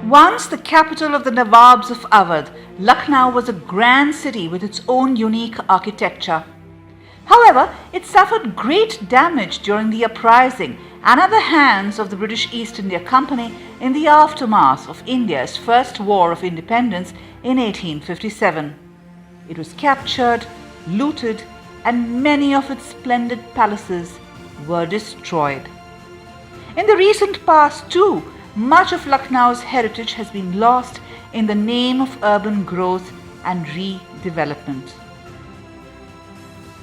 Once the capital of the Nawabs of Awadh, Lucknow was a grand city with its own unique architecture. However, it suffered great damage during the uprising and at the hands of the British East India Company in the aftermath of India's First War of Independence in 1857. It was captured, looted, and many of its splendid palaces were destroyed. In the recent past too, much of Lucknow's heritage has been lost in the name of urban growth and redevelopment.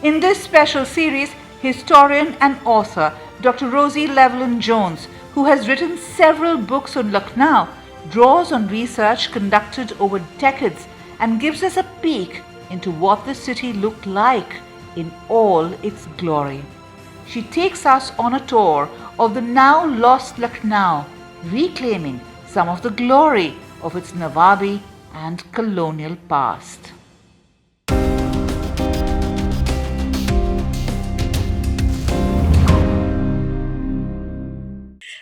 In this special series, historian and author Dr. Rosie Llewellyn-Jones, who has written several books on Lucknow, draws on research conducted over decades and gives us a peek into what the city looked like in all its glory. She takes us on a tour of the now lost Lucknow, reclaiming some of the glory of its Nawabi and colonial past.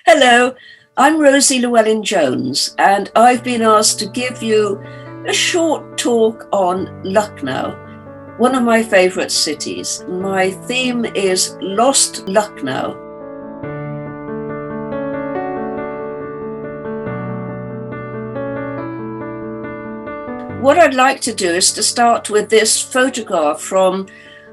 Hello, I'm Rosie Llewellyn-Jones, and I've been asked to give you a short talk on Lucknow, one of my favourite cities. My theme is Lost Lucknow. What I'd like to do is to start with this photograph from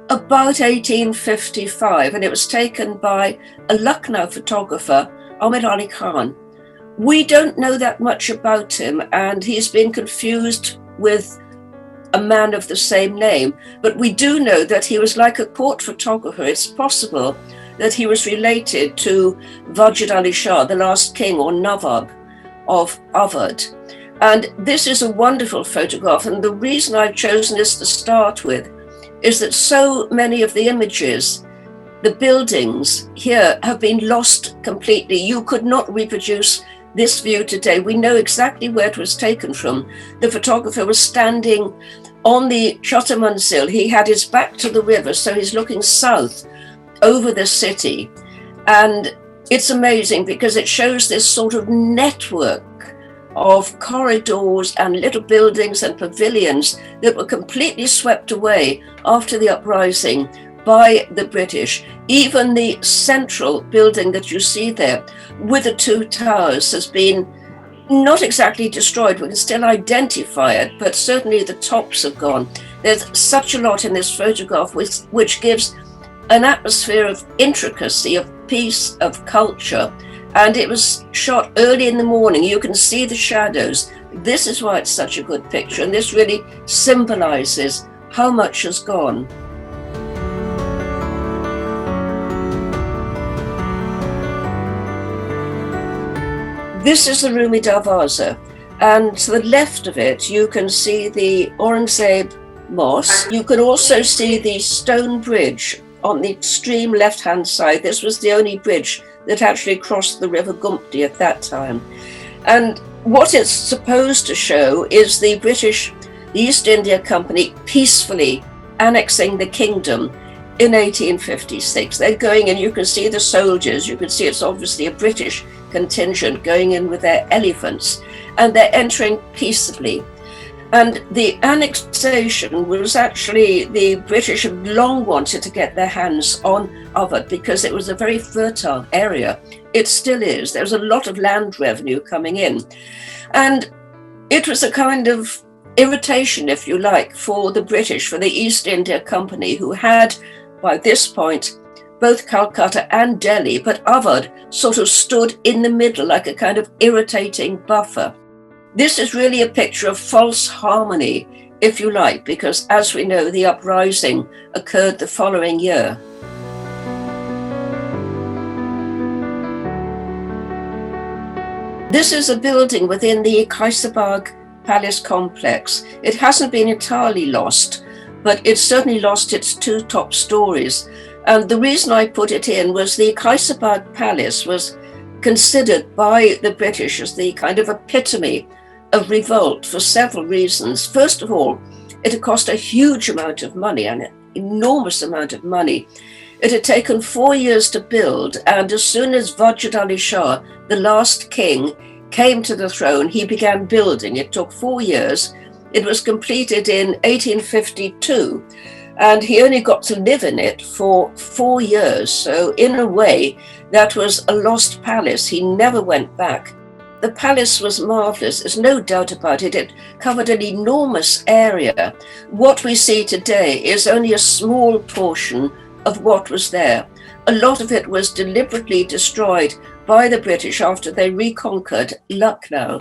about 1855, and it was taken by a Lucknow photographer, Ahmed Ali Khan. We don't know that much about him, and he's been confused with a man of the same name, but we do know that he was like a court photographer. It's possible that he was related to Wajid Ali Shah, the last king or Nawab of Awadh. And this is a wonderful photograph, and the reason I've chosen this to start with is that so many of the images, the buildings here, have been lost completely. You could not reproduce this view today. We know exactly where it was taken from. The photographer was standing on the Chota Manzil. He had his back to the river, so he's looking south over the city. And it's amazing because it shows this sort of network of corridors and little buildings and pavilions that were completely swept away after the uprising by the British. Even the central building that you see there with the two towers has been not exactly destroyed. We can still identify it, but certainly the tops have gone. There's such a lot in this photograph which gives an atmosphere of intricacy, of peace, of culture. And it was shot early in the morning. You can see the shadows. This is why it's such a good picture, and this really symbolizes how much has gone. This is the Rumi Darwaza, and to the left of it you can see the Aurangzeb Mosque. You can also see the stone bridge on the extreme left-hand side. This was the only bridge that actually crossed the River Gumti at that time. And what it's supposed to show is the East India Company peacefully annexing the kingdom in 1856. They're going in, you can see the soldiers, you can see it's obviously a British contingent going in with their elephants, and they're entering peaceably. And the annexation was actually, the British had long wanted to get their hands on Awadh because it was a very fertile area. It still is. There was a lot of land revenue coming in. And it was a kind of irritation, if you like, for the British, for the East India Company, who had, by this point, both Calcutta and Delhi, but Awadh sort of stood in the middle like a kind of irritating buffer. This is really a picture of false harmony, if you like, because as we know, the uprising occurred the following year. This is a building within the Kaisabag Palace complex. It hasn't been entirely lost, but it's certainly lost its two top stories. And the reason I put it in was the Kaisabag Palace was considered by the British as the kind of epitome of revolt for several reasons. First of all, it had cost a huge amount of money, an enormous amount of money. It had taken 4 years to build, and as soon as Wajid Ali Shah, the last king, came to the throne, he began building. It took 4 years. It was completed in 1852, and he only got to live in it for 4 years. So in a way, that was a lost palace. He never went back. The palace was marvelous, there's no doubt about it. It covered an enormous area. What we see today is only a small portion of what was there. A lot of it was deliberately destroyed by the British after they reconquered Lucknow.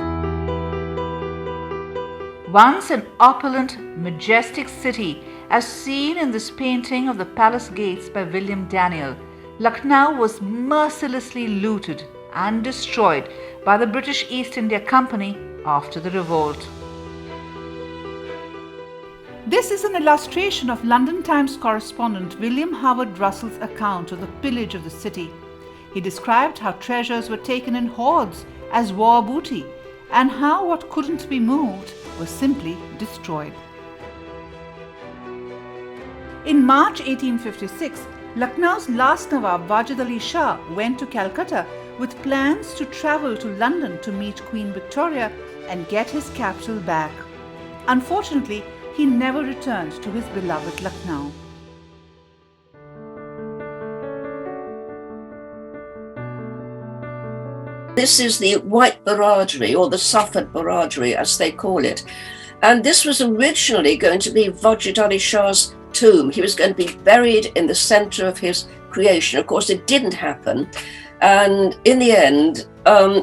Once an opulent, majestic city, as seen in this painting of the palace gates by William Daniel, Lucknow was mercilessly looted and destroyed by the British East India Company after the revolt. This is an illustration of London Times correspondent William Howard Russell's account of the pillage of the city. He described how treasures were taken in hordes as war booty, and how what couldn't be moved was simply destroyed. In March 1856, Lucknow's last Nawab, Wajid Ali Shah, went to Calcutta with plans to travel to London to meet Queen Victoria and get his capital back. Unfortunately, he never returned to his beloved Lucknow. This is the White Baradari, or the Safed Baradari as they call it. And this was originally going to be Wajid Ali Shah's tomb. He was going to be buried in the center of his creation. Of course, it didn't happen. And in the end,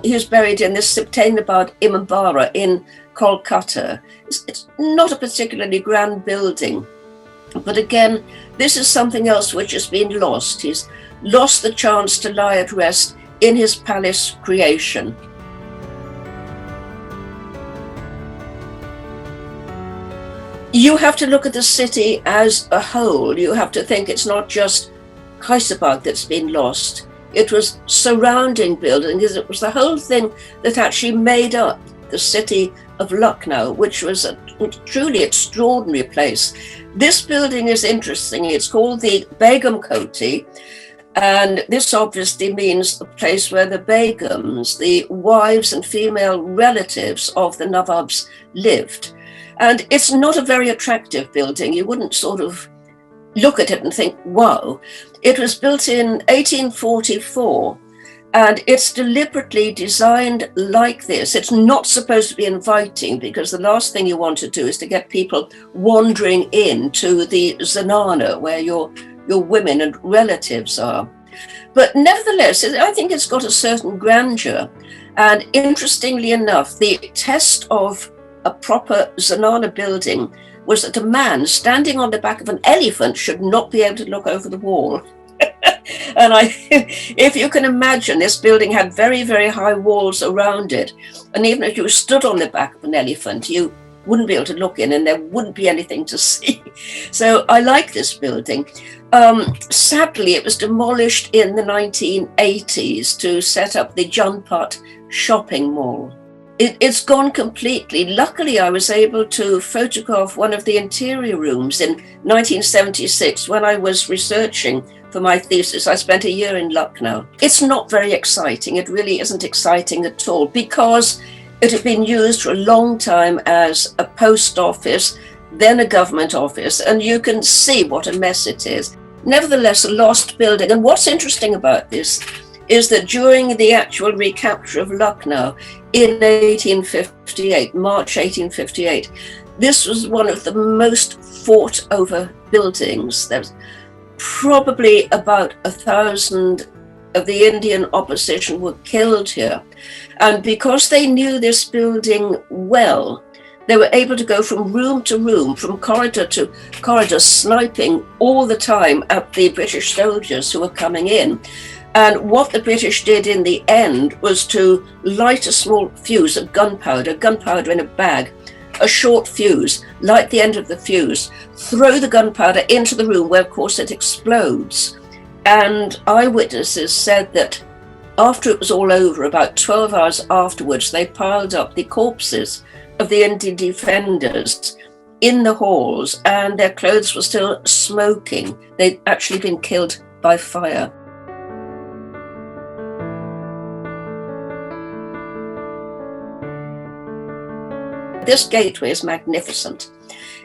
he was buried in this Sibtainabad Imambara in Kolkata. It's not a particularly grand building. But again, this is something else which has been lost. He's lost the chance to lie at rest in his palace creation. You have to look at the city as a whole. You have to think it's not just Hyderabad that's been lost. It was surrounding buildings. It was the whole thing that actually made up the city of Lucknow, which was a truly extraordinary place. This building is interesting. It's called the Begum Koti, and this obviously means the place where the Begums, the wives and female relatives of the Nawabs, lived. And it's not a very attractive building. You wouldn't sort of look at it and think, wow. It was built in 1844, and it's deliberately designed like this. It's not supposed to be inviting, because the last thing you want to do is to get people wandering into the zanana where your women and relatives are. But nevertheless, I think it's got a certain grandeur. And interestingly enough, the test of a proper zanana building was that a man standing on the back of an elephant should not be able to look over the wall. And if you can imagine, this building had very, very high walls around it. And even if you stood on the back of an elephant, you wouldn't be able to look in and there wouldn't be anything to see. So I like this building. Sadly, it was demolished in the 1980s to set up the Janpat shopping mall. It's gone completely. Luckily, I was able to photograph one of the interior rooms in 1976 when I was researching for my thesis. I spent a year in Lucknow. It's not very exciting. It really isn't exciting at all, because it had been used for a long time as a post office, then a government office, and you can see what a mess it is. Nevertheless, a lost building. And what's interesting about this is that during the actual recapture of Lucknow in 1858, March 1858, this was one of the most fought over buildings. There was probably about 1,000 of the Indian opposition were killed here. And because they knew this building well, they were able to go from room to room, from corridor to corridor, sniping all the time at the British soldiers who were coming in. And what the British did in the end was to light a small fuse of gunpowder in a bag, a short fuse, light the end of the fuse, throw the gunpowder into the room where, of course, it explodes. And eyewitnesses said that after it was all over, about 12 hours afterwards, they piled up the corpses of the Indian defenders in the halls, and their clothes were still smoking. They'd actually been killed by fire. this gateway is magnificent.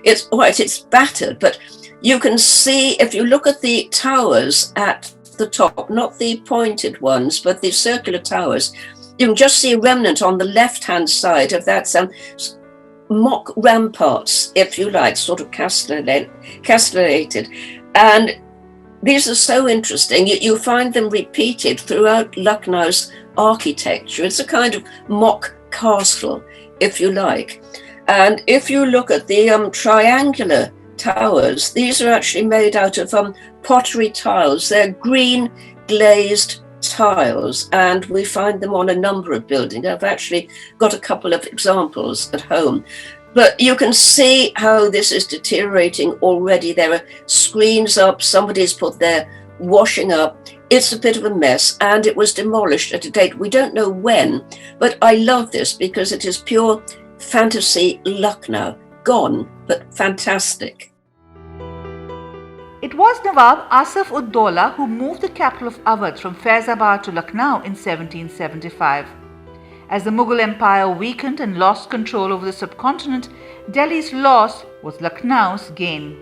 It's battered, but you can see, if you look at the towers at the top, not the pointed ones, but the circular towers, you can just see a remnant on the left-hand side of that mock ramparts, if you like, sort of castellated. And these are so interesting. You find them repeated throughout Lucknow's architecture. It's a kind of mock castle, if you like. And if you look at the triangular towers, these are actually made out of pottery tiles. They're green glazed tiles, and we find them on a number of buildings. I've actually got a couple of examples at home. But you can see how this is deteriorating already. There are screens up, somebody's put their washing up. It's a bit of a mess, and it was demolished at a date we don't know when. But I love this because it is pure fantasy Lucknow. Gone, but fantastic. It was Nawab Asif ud-Dawla who moved the capital of Awadh from Faizabad to Lucknow in 1775. As the Mughal Empire weakened and lost control over the subcontinent, Delhi's loss was Lucknow's gain.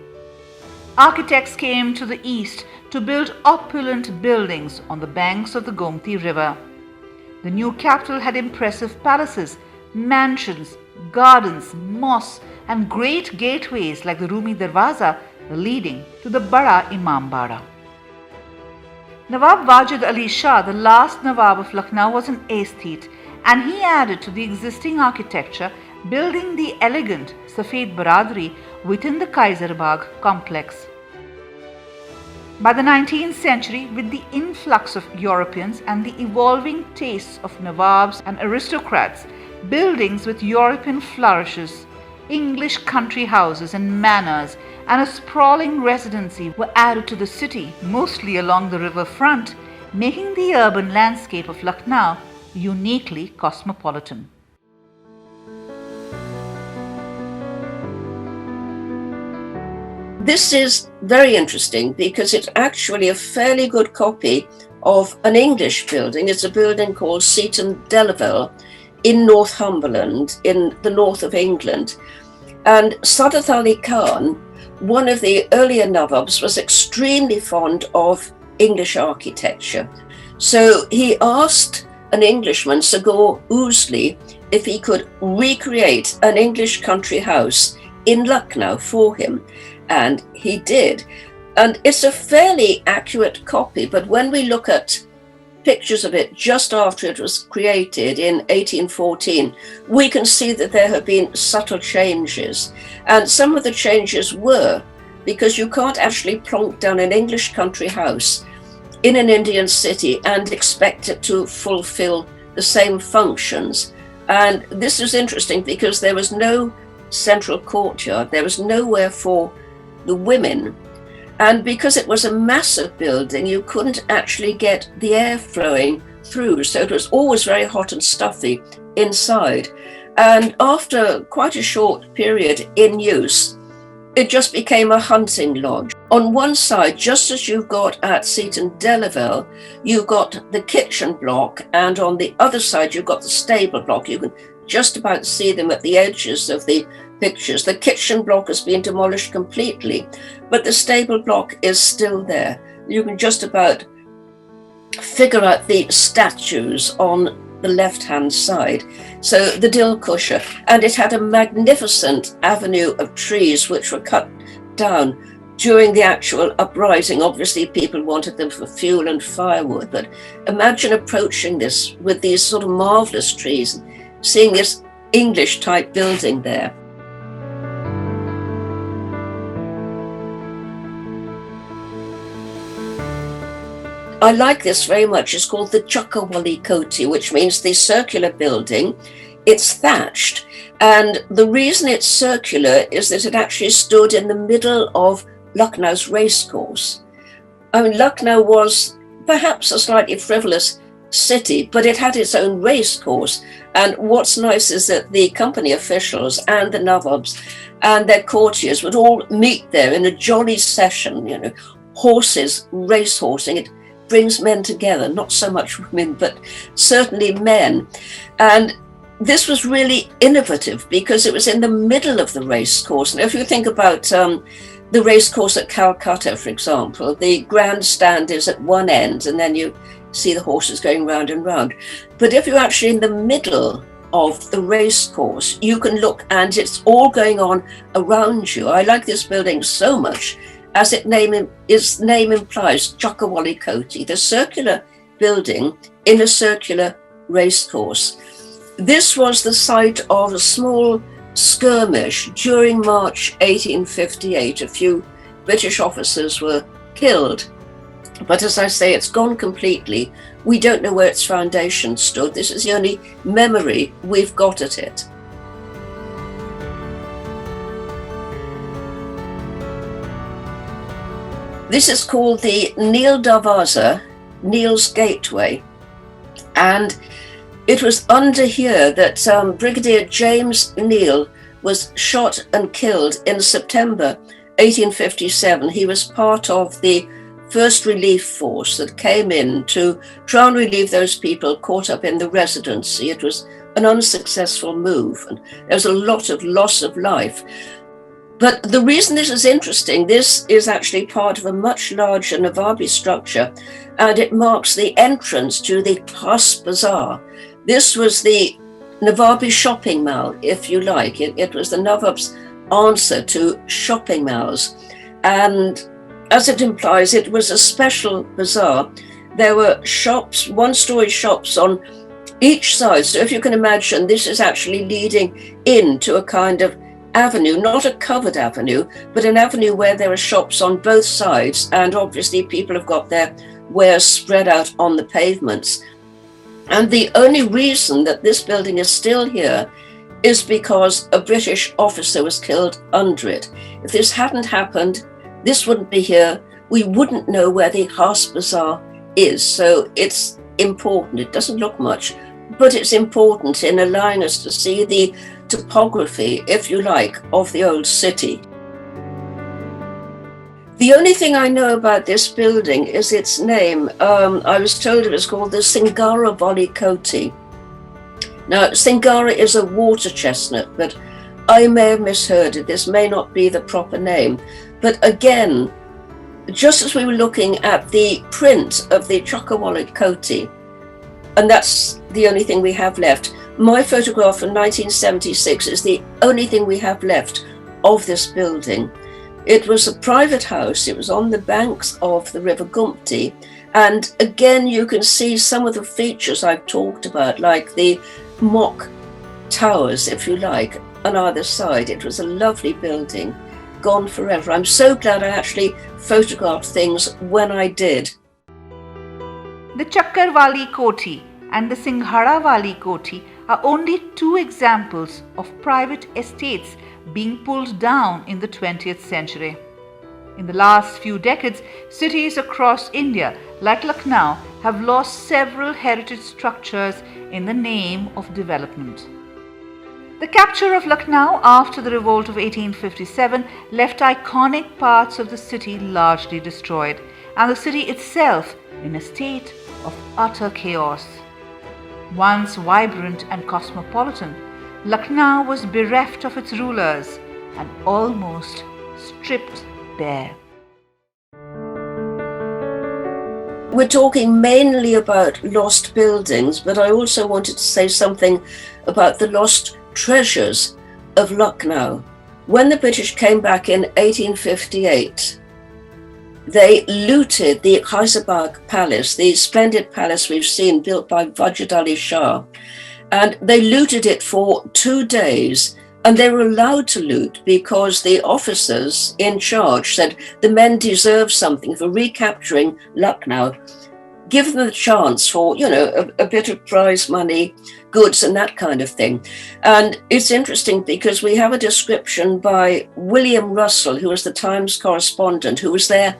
Architects came to the east to build opulent buildings on the banks of the Gomti River. The new capital had impressive palaces, mansions, gardens, mosques, and great gateways like the Rumi Darwaza leading to the Bada Imambara. Nawab Wajid Ali Shah, the last Nawab of Lucknow, was an aesthete, and he added to the existing architecture, building the elegant Safed Baradari within the Kaiserbagh complex. By the 19th century, with the influx of Europeans and the evolving tastes of Nawabs and aristocrats, buildings with European flourishes, English country houses and manors, and a sprawling residency were added to the city, mostly along the river front, making the urban landscape of Lucknow uniquely cosmopolitan. This is very interesting because it's actually a fairly good copy of an English building. It's a building called Seaton Delaval in Northumberland, in the north of England. And Saadat Ali Khan, one of the earlier Nawabs, was extremely fond of English architecture. So he asked an Englishman, Sagour Ouseley, if he could recreate an English country house in Lucknow for him. And he did. And it's a fairly accurate copy, but when we look at pictures of it just after it was created in 1814, we can see that there have been subtle changes. And some of the changes were because you can't actually plonk down an English country house in an Indian city and expect it to fulfill the same functions. And this is interesting because there was no central courtyard, there was nowhere for the women. And because it was a massive building, you couldn't actually get the air flowing through. So it was always very hot and stuffy inside. And after quite a short period in use, it just became a hunting lodge. On one side, just as you've got at Seaton Delaval, you've got the kitchen block, and on the other side, you've got the stable block. You can just about see them at the edges of the pictures. The kitchen block has been demolished completely, but the stable block is still there. You can just about figure out the statues on the left-hand side. So the Dilkusha, and it had a magnificent avenue of trees which were cut down during the actual uprising. Obviously, people wanted them for fuel and firewood, but imagine approaching this with these sort of marvelous trees and seeing this English-type building there. I like this very much. It's called the Chakawali Koti, which means the circular building. It's thatched. And the reason it's circular is that it actually stood in the middle of Lucknow's racecourse. I mean, Lucknow was perhaps a slightly frivolous city, but it had its own racecourse. And what's nice is that the company officials and the Nawabs and their courtiers would all meet there in a jolly session, you know, horses, racehorsing. It brings men together, not so much women, but certainly men. And this was really innovative because it was in the middle of the race course. And if you think about the race course at Calcutta, for example, the grandstand is at one end and then you see the horses going round and round. But if you're actually in the middle of the race course, you can look and it's all going on around you. I like this building so much, as its name implies, Chakawali Koti, the circular building in a circular race course. This was the site of a small skirmish during March 1858. A few British officers were killed. But as I say, it's gone completely. We don't know where its foundation stood. This is the only memory we've got at it. This is called the Neel Darwaza, Neel's Gateway. And it was under here that Brigadier James Neel was shot and killed in September 1857. He was part of the first relief force that came in to try and relieve those people caught up in the Residency. It was an unsuccessful move, and there was a lot of loss of life. But the reason this is interesting, this is actually part of a much larger Nawabi structure, and it marks the entrance to the Khas Bazaar. This was the Nawabi shopping mall, if you like. It was the Nawab's answer to shopping malls. And as it implies, it was a special bazaar. There were shops, one-story shops on each side. So if you can imagine, this is actually leading into a kind of avenue, not a covered avenue, but an avenue where there are shops on both sides. And obviously people have got their wares spread out on the pavements. And the only reason that this building is still here is because a British officer was killed under it. If this hadn't happened, this wouldn't be here. We wouldn't know where the Khas Bazaar is. So it's important. It doesn't look much, but it's important in allowing us to see the topography, if you like, of the old city. The only thing I know about this building is its name. I was told it was called the Singara Valley Koti. Now, Singara is a water chestnut, but I may have misheard it. This may not be the proper name. But again, just as we were looking at the print of the Chakawali Koti, and that's the only thing we have left, my photograph from 1976 is the only thing we have left of this building. It was a private house. It was on the banks of the River Gumti. And again, you can see some of the features I've talked about, like the mock towers, if you like, on either side. It was a lovely building, gone forever. I'm so glad I actually photographed things when I did. The Chakkarwali Koti and the Singhara Wali Koti are only two examples of private estates being pulled down in the 20th century. In the last few decades, cities across India, like Lucknow, have lost several heritage structures in the name of development. The capture of Lucknow after the Revolt of 1857 left iconic parts of the city largely destroyed, and the city itself in a state of utter chaos. Once vibrant and cosmopolitan, Lucknow was bereft of its rulers and almost stripped bare. We're talking mainly about lost buildings, but I also wanted to say something about the lost treasures of Lucknow. When the British came back in 1858, they looted the Khaisabagh Palace, the splendid palace we've seen built by Wajid Ali Shah, and they looted it for 2 days. And they were allowed to loot because the officers in charge said the men deserve something for recapturing Lucknow. Give them the chance for, a bit of prize money, goods and that kind of thing. And it's interesting because we have a description by William Russell, who was the Times correspondent, who was there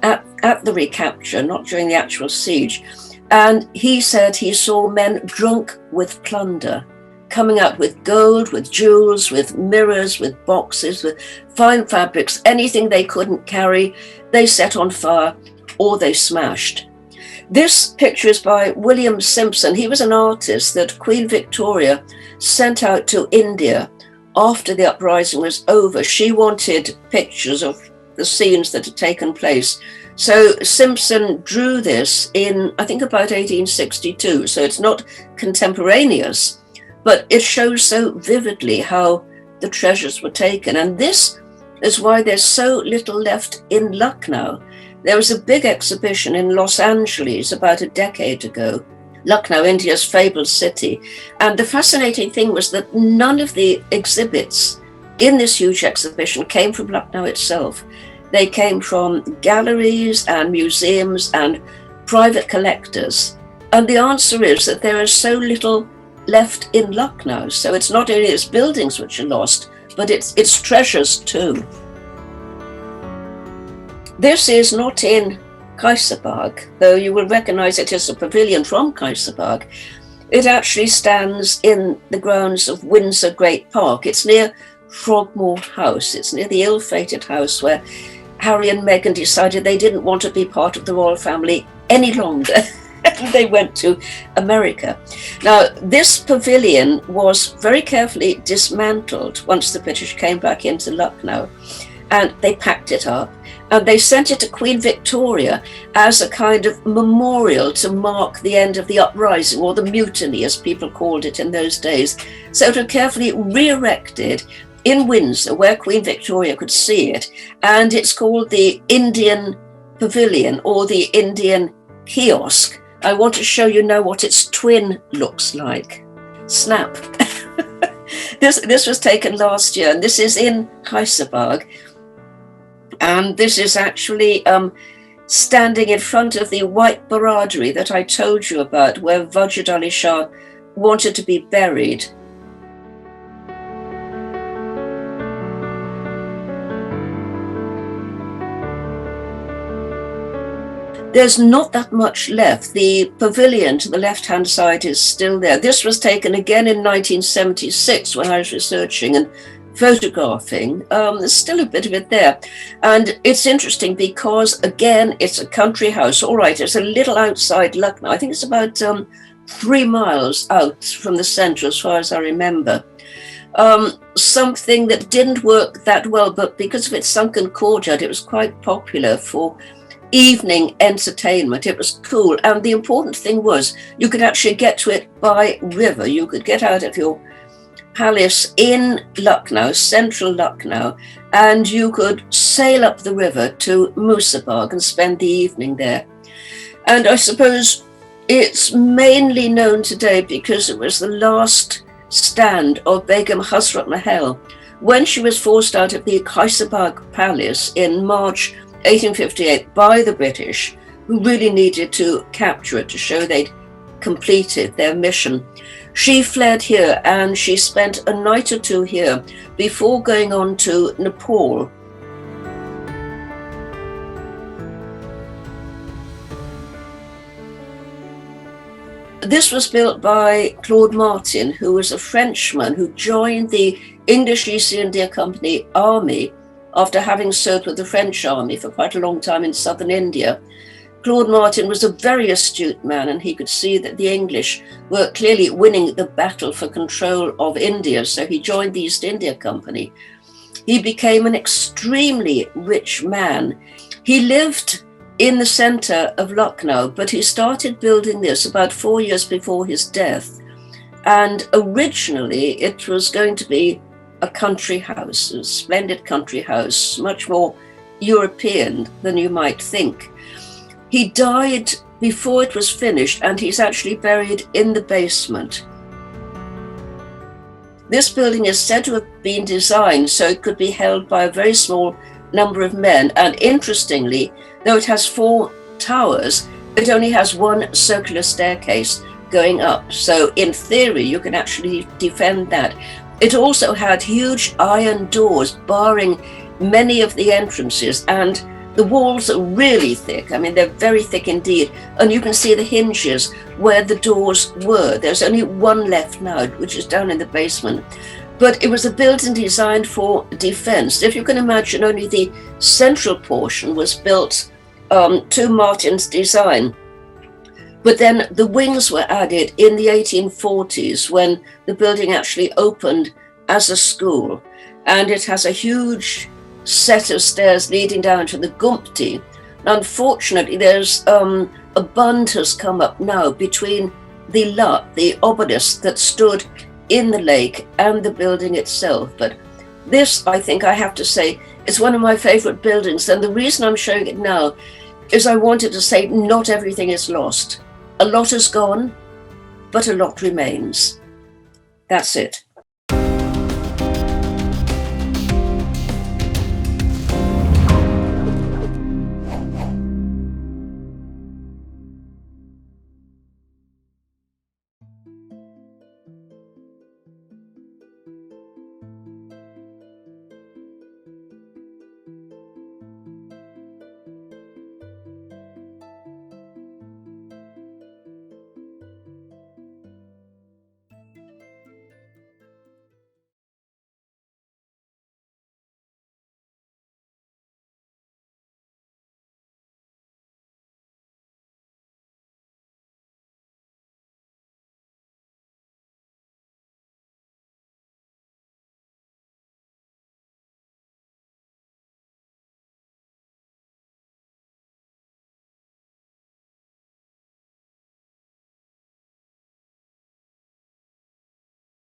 at the recapture, not during the actual siege. And he said he saw men drunk with plunder, coming out with gold, with jewels, with mirrors, with boxes, with fine fabrics, anything they couldn't carry, they set on fire or they smashed. This picture is by William Simpson. He was an artist that Queen Victoria sent out to India after the uprising was over. She wanted pictures of the scenes that had taken place. So Simpson drew this in, I think, about 1862. So it's not contemporaneous, but it shows so vividly how the treasures were taken. And this is why there's so little left in Lucknow. There was a big exhibition in Los Angeles about a decade ago, Lucknow, India's fabled city. And the fascinating thing was that none of the exhibits in this huge exhibition came from Lucknow itself. They came from galleries and museums and private collectors. And the answer is that there is so little left in Lucknow. So it's not only its buildings which are lost, but its treasures too. This is not in Kaiserbagh, though you will recognize it as a pavilion from Kaiserbagh. It actually stands in the grounds of Windsor Great Park. It's near Frogmore House. It's near the ill-fated house where Harry and Meghan decided they didn't want to be part of the royal family any longer. They went to America. Now, this pavilion was very carefully dismantled once the British came back into Lucknow, and they packed it up. And they sent it to Queen Victoria as a kind of memorial to mark the end of the uprising, or the mutiny, as people called it in those days. So it was carefully re-erected in Windsor, where Queen Victoria could see it. And it's called the Indian Pavilion, or the Indian Kiosk. I want to show you now what its twin looks like. Snap. This was taken last year, and this is in Kaiserbagh. And this is actually standing in front of the white baradery that I told you about, where Wajid Ali Shah wanted to be buried. There's not that much left. The pavilion to the left-hand side is still there. This was taken again in 1976 when I was researching and photographing. There's still a bit of it there. And it's interesting because, again, it's a country house. All right, it's a little outside Lucknow. I think it's about 3 miles out from the centre, as far as I remember. Something that didn't work that well, but because of its sunken courtyard, it was quite popular for evening entertainment. It was cool. And the important thing was you could actually get to it by river. You could get out of your palace in Lucknow, central Lucknow, and you could sail up the river to Musabagh and spend the evening there. And I suppose it's mainly known today because it was the last stand of Begum Hazrat Mahal when she was forced out of the Kaiserbagh Palace in March 1858 by the British, who really needed to capture it to show they'd completed their mission. She fled here and she spent a night or two here before going on to Nepal. This was built by Claude Martin, who was a Frenchman who joined the English East India Company army after having served with the French army for quite a long time in southern India. Claude Martin was a very astute man, and he could see that the English were clearly winning the battle for control of India, so he joined the East India Company. He became an extremely rich man. He lived in the center of Lucknow, but he started building this about 4 years before his death. And originally it was going to be a country house, a splendid country house, much more European than you might think. He died before it was finished, and he's actually buried in the basement. This building is said to have been designed so it could be held by a very small number of men. And interestingly, though it has 4 towers, it only has 1 circular staircase going up. So in theory, you can actually defend that. It also had huge iron doors barring many of the entrances, and the walls are really thick. I mean, they're very thick indeed. And you can see the hinges where the doors were. There's only 1 left now, which is down in the basement. But it was a building designed for defense. If you can imagine, only the central portion was built to Martin's design. But then the wings were added in the 1840s when the building actually opened as a school. And it has a huge set of stairs leading down to the Gumpti. Unfortunately, there's a bund has come up now between the obelisk that stood in the lake and the building itself. But this, I think I have to say, is one of my favorite buildings. And the reason I'm showing it now is I wanted to say not everything is lost. A lot is gone, but a lot remains. That's it.